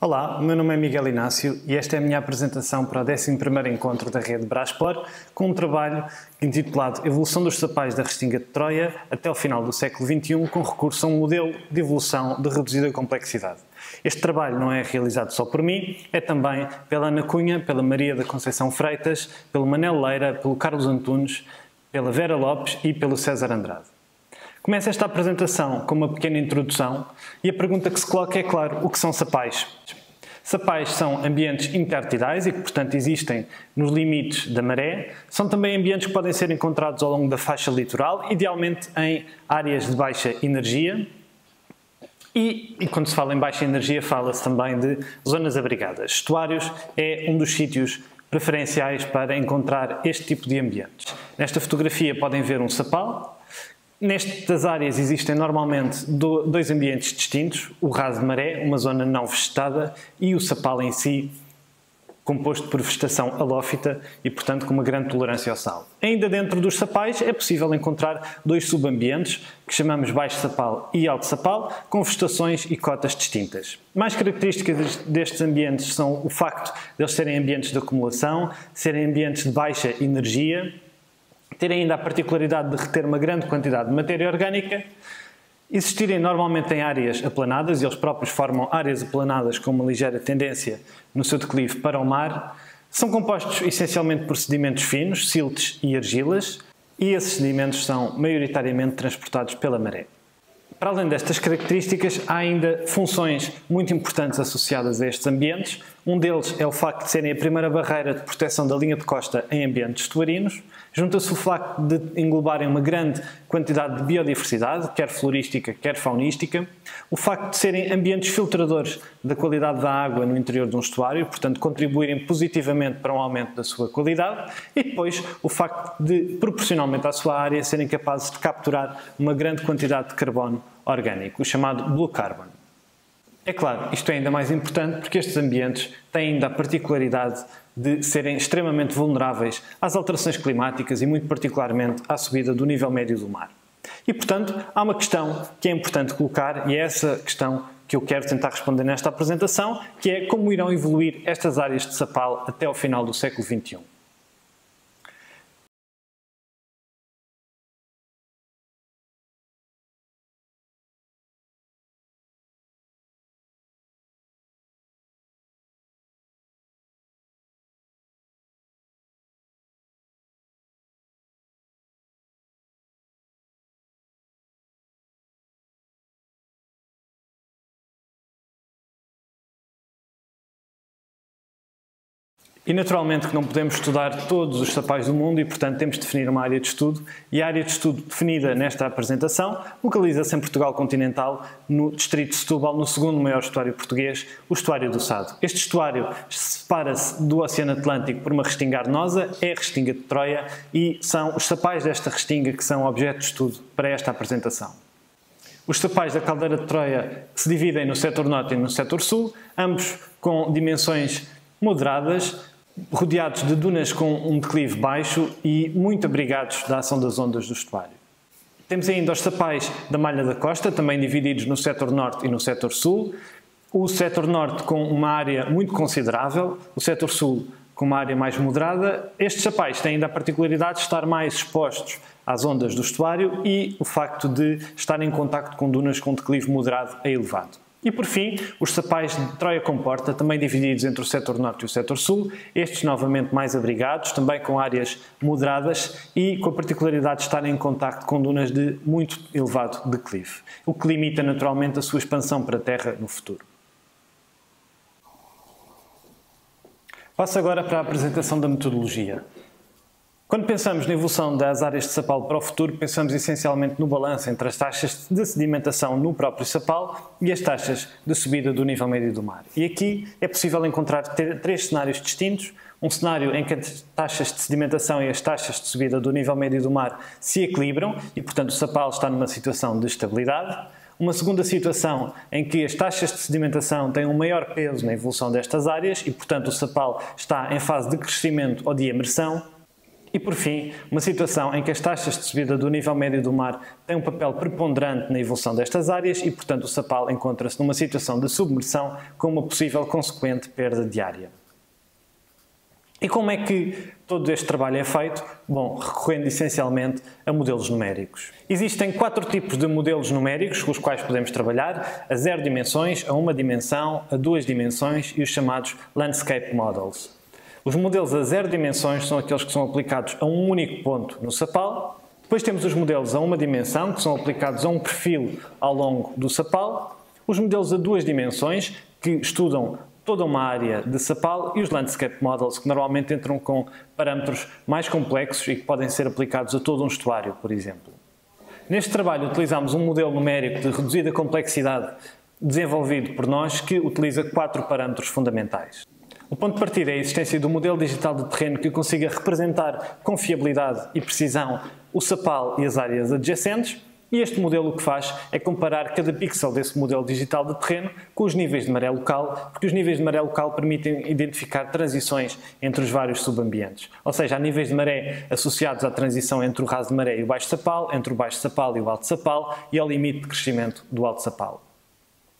Olá, o meu nome é Miguel Inácio e esta é a minha apresentação para o 11º encontro da rede Braspor, com um trabalho intitulado Evolução dos sapais da Restinga de Troia até o final do século XXI, com recurso a um modelo de evolução de reduzida complexidade. Este trabalho não é realizado só por mim, é também pela Ana Cunha, pela Maria da Conceição Freitas, pelo Manel Leira, pelo Carlos Antunes, pela Vera Lopes e pelo César Andrade. Começo esta apresentação com uma pequena introdução e a pergunta que se coloca é, claro, o que são sapais? Sapais são ambientes intertidais e que, portanto, existem nos limites da maré. São também ambientes que podem ser encontrados ao longo da faixa litoral, idealmente em áreas de baixa energia. E quando se fala em baixa energia, fala-se também de zonas abrigadas. Estuários é um dos sítios preferenciais para encontrar este tipo de ambientes. Nesta fotografia podem ver um sapal. Nestas áreas existem normalmente dois ambientes distintos, o raso de maré, uma zona não vegetada, e o sapal em si, composto por vegetação halófita e, portanto, com uma grande tolerância ao sal. Ainda dentro dos sapais é possível encontrar dois subambientes, que chamamos baixo sapal e alto sapal, com vegetações e cotas distintas. Mais características destes ambientes são o facto de eles serem ambientes de acumulação, serem ambientes de baixa energia, terem ainda a particularidade de reter uma grande quantidade de matéria orgânica, existirem normalmente em áreas aplanadas, e eles próprios formam áreas aplanadas com uma ligeira tendência no seu declive para o mar, são compostos essencialmente por sedimentos finos, siltes e argilas, e esses sedimentos são maioritariamente transportados pela maré. Para além destas características, há ainda funções muito importantes associadas a estes ambientes. Um deles é o facto de serem a primeira barreira de proteção da linha de costa em ambientes estuarinos. Junta-se o facto de englobarem uma grande quantidade de biodiversidade, quer florística, quer faunística. O facto de serem ambientes filtradores da qualidade da água no interior de um estuário, portanto contribuírem positivamente para um aumento da sua qualidade. E depois o facto de, proporcionalmente à sua área, serem capazes de capturar uma grande quantidade de carbono orgânico, o chamado Blue Carbon. É claro, isto é ainda mais importante porque estes ambientes têm ainda a particularidade de serem extremamente vulneráveis às alterações climáticas e muito particularmente à subida do nível médio do mar. E, portanto, há uma questão que é importante colocar e é essa questão que eu quero tentar responder nesta apresentação, que é como irão evoluir estas áreas de sapal até ao final do século XXI. E naturalmente que não podemos estudar todos os sapais do mundo e, portanto, temos de definir uma área de estudo. E a área de estudo definida nesta apresentação localiza-se em Portugal continental, no distrito de Setúbal, no segundo maior estuário português, o estuário do Sado. Este estuário separa-se do Oceano Atlântico por uma restinga arenosa, é a Restinga de Troia, e são os sapais desta restinga que são objeto de estudo para esta apresentação. Os sapais da caldeira de Troia se dividem no setor norte e no setor sul, ambos com dimensões moderadas, rodeados de dunas com um declive baixo e muito abrigados da ação das ondas do estuário. Temos ainda os sapais da malha da costa, também divididos no setor norte e no setor sul. O setor norte com uma área muito considerável, o setor sul com uma área mais moderada. Estes sapais têm ainda a particularidade de estar mais expostos às ondas do estuário e o facto de estar em contacto com dunas com declive moderado a elevado. E, por fim, os sapais de Troia Comporta, também divididos entre o setor norte e o setor sul, estes novamente mais abrigados, também com áreas moderadas e com a particularidade de estarem em contacto com dunas de muito elevado declive, o que limita naturalmente a sua expansão para a terra no futuro. Passo agora para a apresentação da metodologia. Quando pensamos na evolução das áreas de sapal para o futuro, pensamos essencialmente no balanço entre as taxas de sedimentação no próprio sapal e as taxas de subida do nível médio do mar. E aqui é possível encontrar três cenários distintos. Um cenário em que as taxas de sedimentação e as taxas de subida do nível médio do mar se equilibram e, portanto, o sapal está numa situação de estabilidade. Uma segunda situação em que as taxas de sedimentação têm um maior peso na evolução destas áreas e, portanto, o sapal está em fase de crescimento ou de emersão. E, por fim, uma situação em que as taxas de subida do nível médio do mar têm um papel preponderante na evolução destas áreas e, portanto, o Sapal encontra-se numa situação de submersão com uma possível consequente perda de área. E como é que todo este trabalho é feito? Bom, recorrendo essencialmente a modelos numéricos. Existem 4 tipos de modelos numéricos com os quais podemos trabalhar: a 0 dimensões, a 1 dimensão, a 2 dimensões e os chamados Landscape Models. Os modelos a 0 dimensões são aqueles que são aplicados a um único ponto no Sapal. Depois temos os modelos a 1 dimensão, que são aplicados a um perfil ao longo do Sapal. Os modelos a 2 dimensões, que estudam toda uma área de Sapal, e os Landscape Models, que normalmente entram com parâmetros mais complexos e que podem ser aplicados a todo um estuário, por exemplo. Neste trabalho utilizamos um modelo numérico de reduzida complexidade desenvolvido por nós que utiliza 4 parâmetros fundamentais. O ponto de partida é a existência de um modelo digital de terreno que consiga representar com fiabilidade e precisão o Sapal e as áreas adjacentes, e este modelo o que faz é comparar cada pixel desse modelo digital de terreno com os níveis de maré local, porque os níveis de maré local permitem identificar transições entre os vários subambientes. Ou seja, há níveis de maré associados à transição entre o raso de maré e o baixo Sapal, entre o baixo Sapal e o alto Sapal, e ao limite de crescimento do alto Sapal.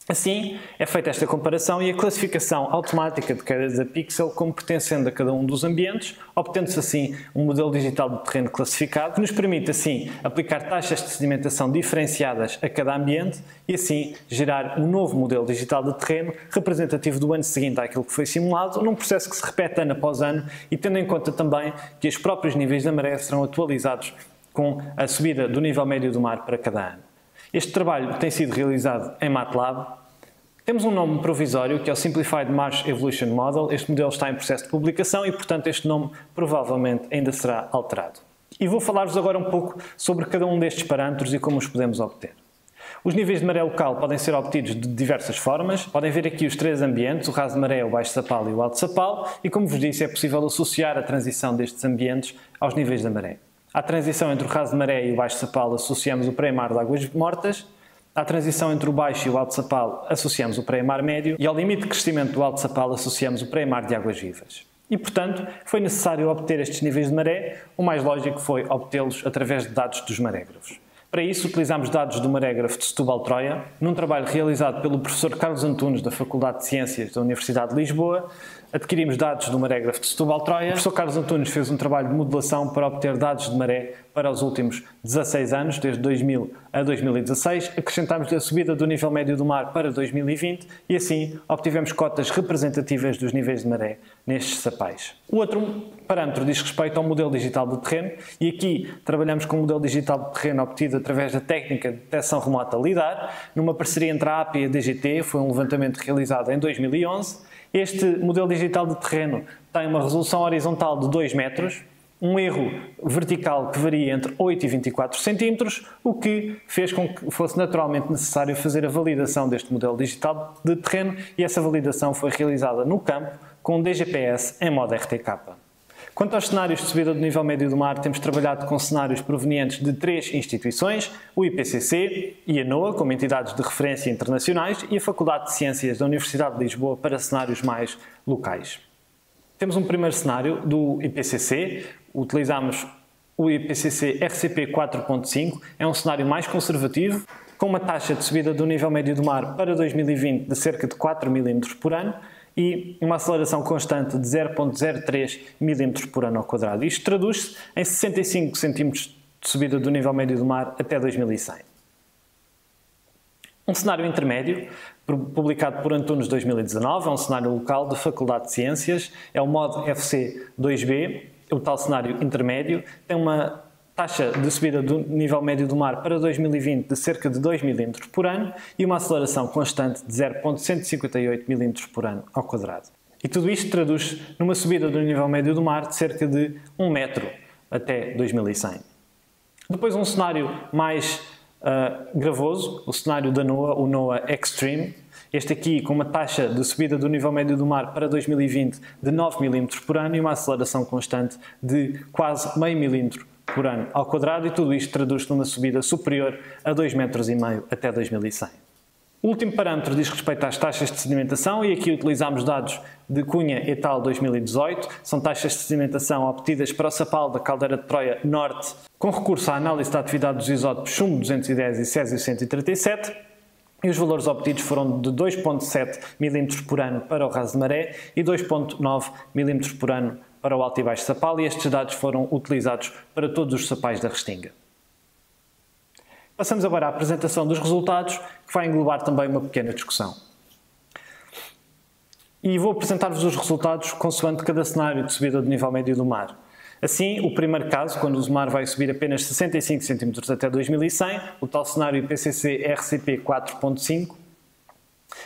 Assim, é feita esta comparação e a classificação automática de cada pixel como pertencendo a cada um dos ambientes, obtendo-se assim um modelo digital de terreno classificado, que nos permite assim aplicar taxas de sedimentação diferenciadas a cada ambiente e assim gerar um novo modelo digital de terreno representativo do ano seguinte àquilo que foi simulado, num processo que se repete ano após ano e tendo em conta também que os próprios níveis da maré serão atualizados com a subida do nível médio do mar para cada ano. Este trabalho tem sido realizado em MATLAB. Temos um nome provisório, que é o Simplified Marsh Evolution Model. Este modelo está em processo de publicação e, portanto, este nome provavelmente ainda será alterado. E vou falar-vos agora um pouco sobre cada um destes parâmetros e como os podemos obter. Os níveis de maré local podem ser obtidos de diversas formas. Podem ver aqui os 3 ambientes, o raso de maré, o baixo Sapal e o alto Sapal, e como vos disse, é possível associar a transição destes ambientes aos níveis da maré. À transição entre o raso de maré e o baixo Sapal associamos o pré-mar de águas mortas. À transição entre o baixo e o alto Sapal associamos o pré-mar médio. E ao limite de crescimento do alto Sapal associamos o pré-mar de águas vivas. E, portanto, foi necessário obter estes níveis de maré. O mais lógico foi obtê-los através de dados dos marégrafos. Para isso, utilizamos dados do marégrafo de Setúbal-Troia, num trabalho realizado pelo professor Carlos Antunes, da Faculdade de Ciências da Universidade de Lisboa. Adquirimos dados do marégrafo de Setúbal-Troia. O professor Carlos Antunes fez um trabalho de modelação para obter dados de maré para os últimos 16 anos, desde 2000 a 2016. Acrescentámos a subida do nível médio do mar para 2020 e assim obtivemos cotas representativas dos níveis de maré nestes sapais. O outro parâmetro diz respeito ao modelo digital do terreno e aqui trabalhamos com o modelo digital do terreno obtido através da técnica de detecção remota LIDAR, numa parceria entre a API e a DGT. Foi um levantamento realizado em 2011. Este modelo digital de terreno tem uma resolução horizontal de 2 metros, um erro vertical que varia entre 8 e 24 centímetros, o que fez com que fosse naturalmente necessário fazer a validação deste modelo digital de terreno e essa validação foi realizada no campo com DGPS em modo RTK. Quanto aos cenários de subida do nível médio do mar, temos trabalhado com cenários provenientes de 3 instituições, o IPCC e a NOAA, como entidades de referência internacionais, e a Faculdade de Ciências da Universidade de Lisboa para cenários mais locais. Temos um primeiro cenário do IPCC, utilizamos o IPCC RCP 4.5, é um cenário mais conservativo, com uma taxa de subida do nível médio do mar para 2020 de cerca de 4 mm por ano, e uma aceleração constante de 0,03 mm por ano ao quadrado. Isto traduz-se em 65 cm de subida do nível médio do mar até 2100. Um cenário intermédio, publicado por Antunes 2019, é um cenário local da Faculdade de Ciências, é o MOD FC 2B, o tal cenário intermédio, tem uma taxa de subida do nível médio do mar para 2020 de cerca de 2 mm por ano e uma aceleração constante de 0,158 mm por ano ao quadrado. E tudo isto traduz numa subida do nível médio do mar de cerca de 1 metro até 2100. Depois um cenário mais gravoso, o cenário da NOAA, o NOAA Extreme. Este aqui com uma taxa de subida do nível médio do mar para 2020 de 9 mm por ano e uma aceleração constante de quase meio milímetro por ano ao quadrado, e tudo isto traduz-se numa subida superior a 2,5 metros até 2100. O último parâmetro diz respeito às taxas de sedimentação e aqui utilizamos dados de Cunha et al. 2018. São taxas de sedimentação obtidas para o Sapal da Caldeira de Troia Norte com recurso à análise da atividade dos isótopos chumbo 210 e césio 137 e os valores obtidos foram de 2,7 mm por ano para o raso de maré e 2,9 mm por ano para o alto e baixo Sapal e estes dados foram utilizados para todos os sapais da Restinga. Passamos agora à apresentação dos resultados, que vai englobar também uma pequena discussão. E vou apresentar-vos os resultados consoante cada cenário de subida do nível médio do mar. Assim, o primeiro caso, quando o mar vai subir apenas 65 cm até 2100, o tal cenário IPCC RCP 4.5,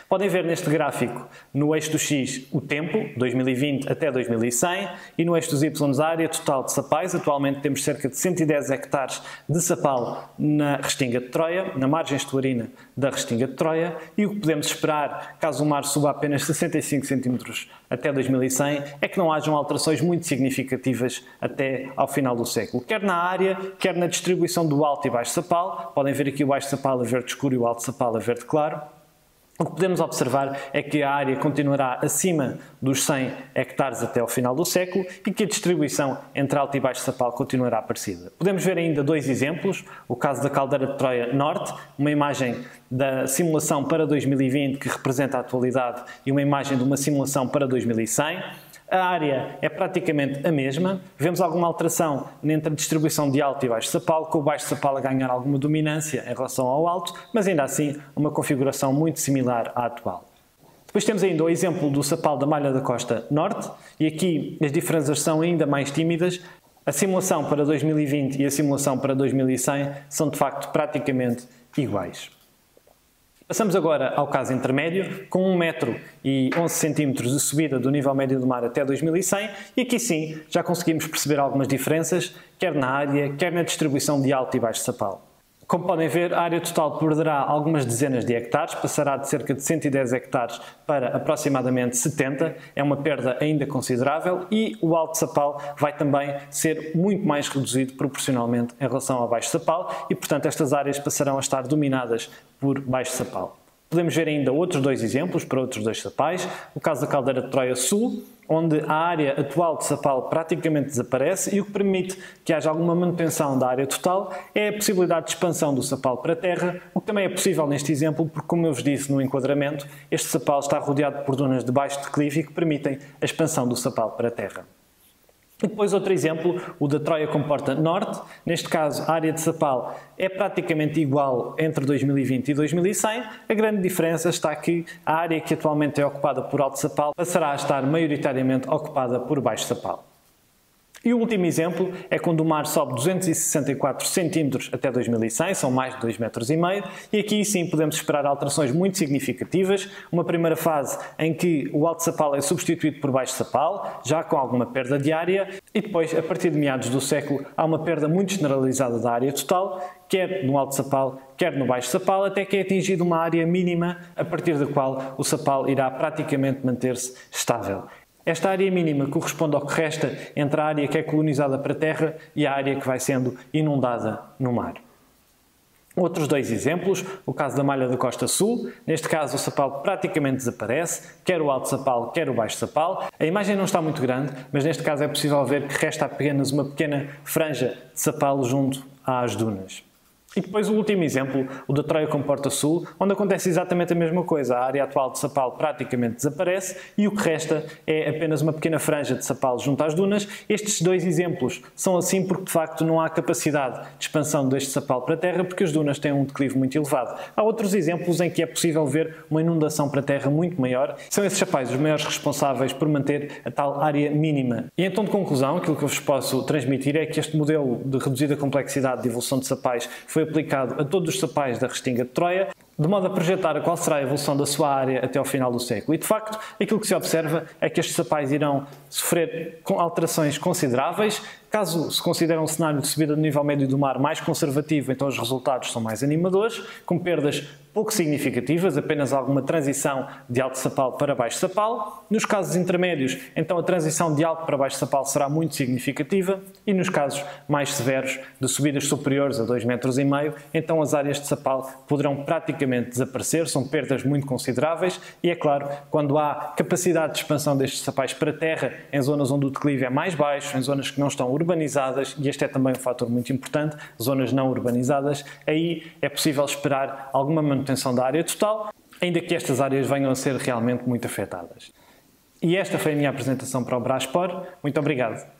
podem ver neste gráfico, no eixo do X, o tempo, 2020 até 2100, e no eixo dos Y, a área total de sapais. Atualmente temos cerca de 110 hectares de sapal na Restinga de Troia, na margem estuarina da Restinga de Troia, e o que podemos esperar, caso o mar suba apenas 65 cm até 2100, é que não hajam alterações muito significativas até ao final do século, quer na área, quer na distribuição do alto e baixo sapal. Podem ver aqui o baixo sapal a verde escuro e o alto sapal a verde claro. O que podemos observar é que a área continuará acima dos 100 hectares até ao final do século e que a distribuição entre alto e baixo sapal continuará parecida. Podemos ver ainda dois exemplos, o caso da Caldeira de Troia Norte, uma imagem da simulação para 2020 que representa a atualidade e uma imagem de uma simulação para 2100. A área é praticamente a mesma, vemos alguma alteração entre a distribuição de alto e baixo sapal, com o baixo sapal a ganhar alguma dominância em relação ao alto, mas ainda assim uma configuração muito similar à atual. Depois temos ainda o exemplo do sapal da Malha da Costa Norte, e aqui as diferenças são ainda mais tímidas. A simulação para 2020 e a simulação para 2100 são de facto praticamente iguais. Passamos agora ao caso intermédio, com 1 metro e 11 centímetros de subida do nível médio do mar até 2100, e aqui sim já conseguimos perceber algumas diferenças, quer na área, quer na distribuição de alto e baixo sapal. Como podem ver, a área total perderá algumas dezenas de hectares, passará de cerca de 110 hectares para aproximadamente 70, é uma perda ainda considerável, e o alto sapal vai também ser muito mais reduzido proporcionalmente em relação ao baixo sapal e, portanto, estas áreas passarão a estar dominadas por baixo sapal. Podemos ver ainda outros dois exemplos para outros dois sapais, o caso da Caldeira de Troia Sul, onde a área atual de sapal praticamente desaparece e o que permite que haja alguma manutenção da área total é a possibilidade de expansão do sapal para a terra, o que também é possível neste exemplo porque, como eu vos disse no enquadramento, este sapal está rodeado por dunas de baixo declive que permitem a expansão do sapal para a terra. E depois outro exemplo, o da Troia Comporta Norte. Neste caso, a área de sapal é praticamente igual entre 2020 e 2100. A grande diferença está que a área que atualmente é ocupada por alto sapal passará a estar maioritariamente ocupada por baixo sapal. E o último exemplo é quando o mar sobe 264 cm até 2100, são mais de 2,5 metros, e aqui sim podemos esperar alterações muito significativas. Uma primeira fase em que o alto sapal é substituído por baixo sapal, já com alguma perda de área, e depois, a partir de meados do século, há uma perda muito generalizada da área total, quer no alto sapal, quer no baixo sapal, até que é atingida uma área mínima, a partir da qual o sapal irá praticamente manter-se estável. Esta área mínima corresponde ao que resta entre a área que é colonizada para a terra e a área que vai sendo inundada no mar. Outros dois exemplos, o caso da Malha da Costa Sul. Neste caso o sapal praticamente desaparece, quer o alto sapal, quer o baixo sapal. A imagem não está muito grande, mas neste caso é possível ver que resta apenas uma pequena franja de sapal junto às dunas. E depois o último exemplo, o da Troia Comporta Sul, onde acontece exatamente a mesma coisa. A área atual de sapal praticamente desaparece e o que resta é apenas uma pequena franja de sapal junto às dunas. Estes dois exemplos são assim porque de facto não há capacidade de expansão deste sapal para a terra porque as dunas têm um declive muito elevado. Há outros exemplos em que é possível ver uma inundação para a terra muito maior. São esses sapais os maiores responsáveis por manter a tal área mínima. E então, de conclusão, aquilo que eu vos posso transmitir é que este modelo de reduzida complexidade de evolução de sapais foi aplicado a todos os sapais da Restinga de Troia, de modo a projetar qual será a evolução da sua área até ao final do século. E, de facto, aquilo que se observa é que estes sapais irão sofrer com alterações consideráveis, Caso se considere um cenário de subida do nível médio do mar mais conservativo, então os resultados são mais animadores, com perdas pouco significativas, apenas alguma transição de alto sapal para baixo sapal. Nos casos intermédios, então a transição de alto para baixo sapal será muito significativa e nos casos mais severos, de subidas superiores a 2,5 metros, então as áreas de sapal poderão praticamente desaparecer, são perdas muito consideráveis e, é claro, quando há capacidade de expansão destes sapais para terra, em zonas onde o declive é mais baixo, em zonas que não estão urbanizadas, e este é também um fator muito importante, zonas não urbanizadas, aí é possível esperar alguma manutenção da área total, ainda que estas áreas venham a ser realmente muito afetadas. E esta foi a minha apresentação para o Braspor. Muito obrigado.